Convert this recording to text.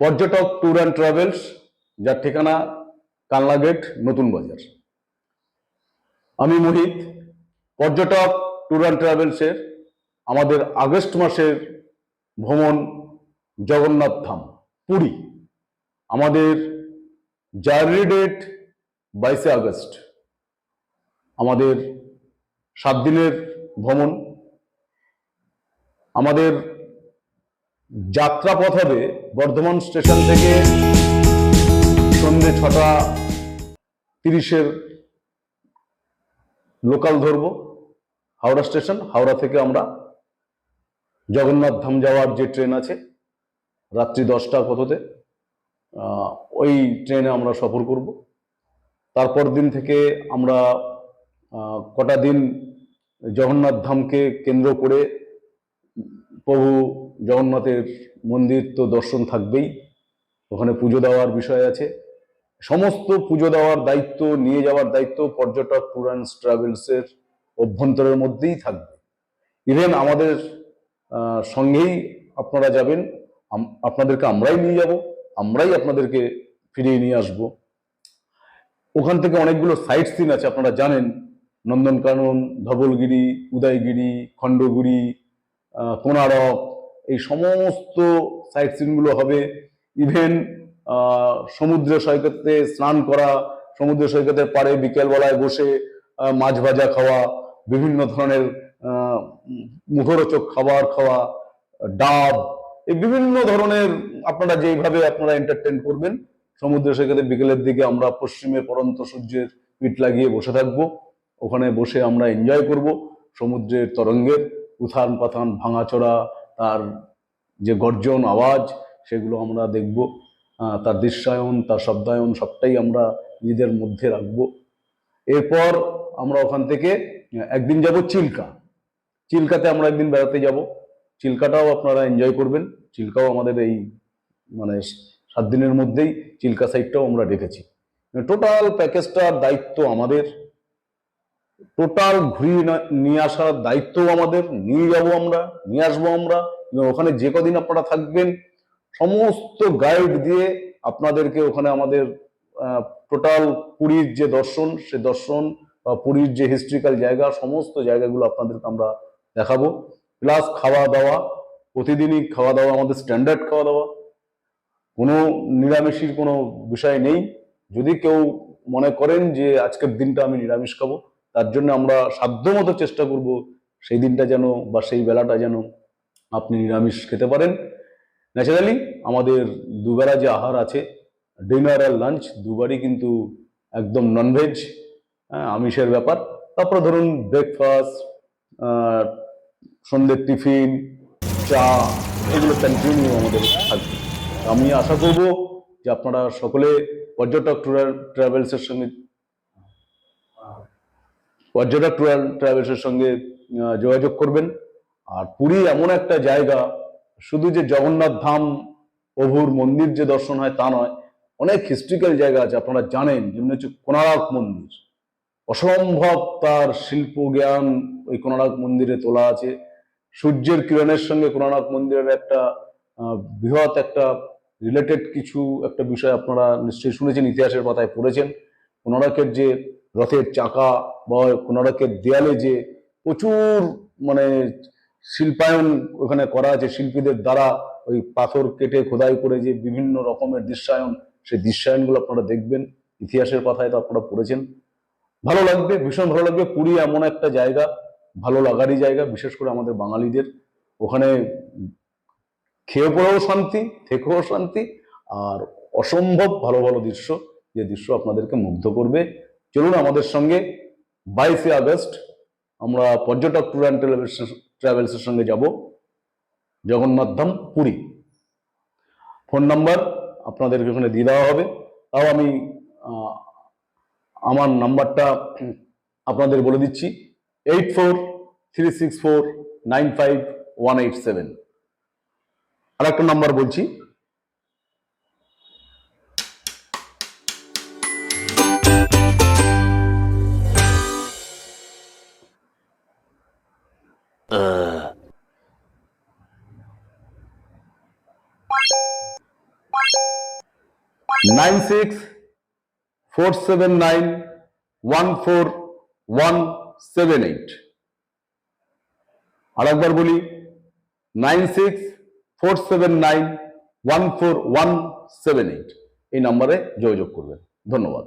পর্যটক tour and travels, যার ঠিকানা কালনা গেট, নতুন বাজার। আমি মোহিত, পর্যটক ট্যুর অ্যান্ড ট্রাভেলসের আমাদের আগস্ট মাসের ভ্রমণ জগন্নাথ ধাম পুরী। আমাদের জার্নি ডেট 22 আগস্ট। আমাদের 7 দিনের ভ্রমণ। আমাদের যাত্রাপথ হবে বর্ধমান স্টেশন থেকে সন্ধ্যে 6:30 লোকাল ধরবো হাওড়া স্টেশন। হাওড়া থেকে আমরা জগন্নাথ ধাম যাওয়ার যে ট্রেন আছে রাত্রি 10টা কততে, ওই ট্রেনে আমরা সফর করব। তারপর দিন থেকে আমরা কটা দিন জগন্নাথ ধামকে কেন্দ্র করে প্রভু জগন্নাথের মন্দির তো দর্শন থাকবেই, ওখানে পুজো দেওয়ার বিষয় আছে। সমস্ত পুজো দেওয়ার দায়িত্ব, নিয়ে যাওয়ার দায়িত্ব পর্যটক ট্যুর অ্যান্ড ট্রাভেলসের অভ্যন্তরের মধ্যেই থাকবে। ইভেন আমাদের সঙ্গেই আপনারা যাবেন, আপনাদেরকে আমরাই নিয়ে যাব, আমরাই আপনাদেরকে ফিরিয়ে নিয়ে আসব। ওখান থেকে অনেকগুলো সাইট সিন আছে, আপনারা জানেন, নন্দনকানন, ধবলগিরি, উদয়গিরি, খণ্ডগিরি, কোণারক, এই সমস্ত সাইট সিনগুলো হবে। ইভেন সমুদ্র সৈকতে স্নান করা, সমুদ্র সৈকতের পাড়ে বিকেলবেলায় বসে মাছ ভাজা খাওয়া, বিভিন্ন ধরনের মুখরোচক খাবার খাওয়া, ডাব, এই বিভিন্ন ধরনের আপনারা যেইভাবে আপনারা এন্টারটেন করবেন। সমুদ্র সৈকতে বিকেলের দিকে আমরা পশ্চিমে পড়ন্ত সূর্যের পিঠ লাগিয়ে বসে থাকবো, ওখানে বসে আমরা এনজয় করব সমুদ্রের তরঙ্গের উত্থান পাথান, ভাঙাচোরা, তার যে গর্জন আওয়াজ, সেগুলো আমরা দেখব। তার দৃশ্যায়ন, তার শব্দায়ন সবটাই আমরা নিজেদের মধ্যে রাখবো। এরপর আমরা ওখান থেকে একদিন যাব চিল্কা। চিল্কাতে আমরা একদিন বেড়াতে যাব, চিল্কাটাও আপনারা এনজয় করবেন। চিল্কাও আমাদের এই 7 দিনের মধ্যেই চিল্কা সাইডটাও আমরা রেখেছি। টোটাল প্যাকেজটার দায়িত্ব আমাদের, টোটাল ঘুরিয়ে নিয়ে আসার দায়িত্ব আমাদের, নিয়ে যাব আমরা, নিয়ে আসবো আমরা। ওখানে যে কদিন আপনারা থাকবেন সমস্ত গাইড দিয়ে আপনাদেরকে ওখানে আমাদের টোটাল পুরীর যে দর্শন, সে দর্শন বা পুরীর যে হিস্ট্রিক্যাল জায়গা, সমস্ত জায়গাগুলো আপনাদেরকে আমরা দেখাবো। প্লাস খাওয়া দাওয়া, প্রতিদিনই খাওয়া দাওয়া আমাদের স্ট্যান্ডার্ড খাওয়া দাওয়া, কোনো নিরামিষের কোনো বিষয় নেই। যদি কেউ মনে করেন যে আজকের দিনটা আমি নিরামিষ খাবো, তার জন্য আমরা সাধ্যমতো চেষ্টা করব সেই দিনটা যেন বা সেই বেলাটা যেন আপনি নিরামিষ খেতে পারেন। ন্যাচারালি আমাদের দুবেলা যে আহার আছে, ডিনার আর লাঞ্চ, দুবারই কিন্তু একদম ননভেজ, আমিষের ব্যাপার। তারপরে ধরুন ব্রেকফাস্ট, সন্ধ্যের টিফিন, চা, এগুলো কন্টিনিউ আমাদের থাকবে। আমি আশা করব যে আপনারা সকলে পর্যটক ট্রাভেলসের সঙ্গে যোগাযোগ করবেন। আর পুরী এমন একটা জায়গা, শুধু যে জগন্নাথ ধাম প্রভুর মন্দির যে দর্শন হয় তা নয়, অনেক হিস্ট্রিক্যাল জায়গা আছে আপনারা জানেন। যেমন হচ্ছে কোণার্ক মন্দির, অসম্ভব তার শিল্প জ্ঞান ওই কোণার্ক মন্দিরে তোলা আছে। সূর্যের কিরণের সঙ্গে কোণার্ক মন্দিরের একটা বৃহৎ একটা রিলেটেড কিছু একটা বিষয় আপনারা নিশ্চয়ই শুনেছেন, ইতিহাসের পাতায় পড়েছেন। কোণার্কের যে রথের চাকা বা কোণার্কের দেয়ালে যে প্রচুর শিল্পায়ন ওখানে করা আছে শিল্পীদের দ্বারা, ওই পাথর কেটে খোদাই করে যে বিভিন্ন রকমের দৃশ্যায়ন, সেই দৃশ্যায়নগুলো আপনারা দেখবেন, ইতিহাসের পাতায় তো আপনারা পড়েছেন। ভালো লাগবে, ভীষণ ভালো লাগবে। পুরী এমন একটা জায়গা, ভালো লাগারই জায়গা, বিশেষ করে আমাদের বাঙালিদের। ওখানে খেয়ে পড়েও শান্তি, থেকেও শান্তি, আর অসম্ভব ভালো ভালো দৃশ্য, যে দৃশ্য আপনাদেরকে মুগ্ধ করবে। চলুন আমাদের সঙ্গে 22 আগস্ট আমরা পর্যটক ট্যুর অ্যান্ড ট্রাভেলসের সঙ্গে যাব জগন্নাথ ধাম পুরী। ফোন নাম্বার আপনাদেরকে ওখানে দিয়ে দেওয়া হবে। তাও আমি আমার নাম্বারটা আপনাদের বলে দিচ্ছি, 8436495187। আর একটা নাম্বার বলছি, 9647914178। আর একবার বলি, 9647914178 এই নম্বরে যোগাযোগ করবেন। ধন্যবাদ।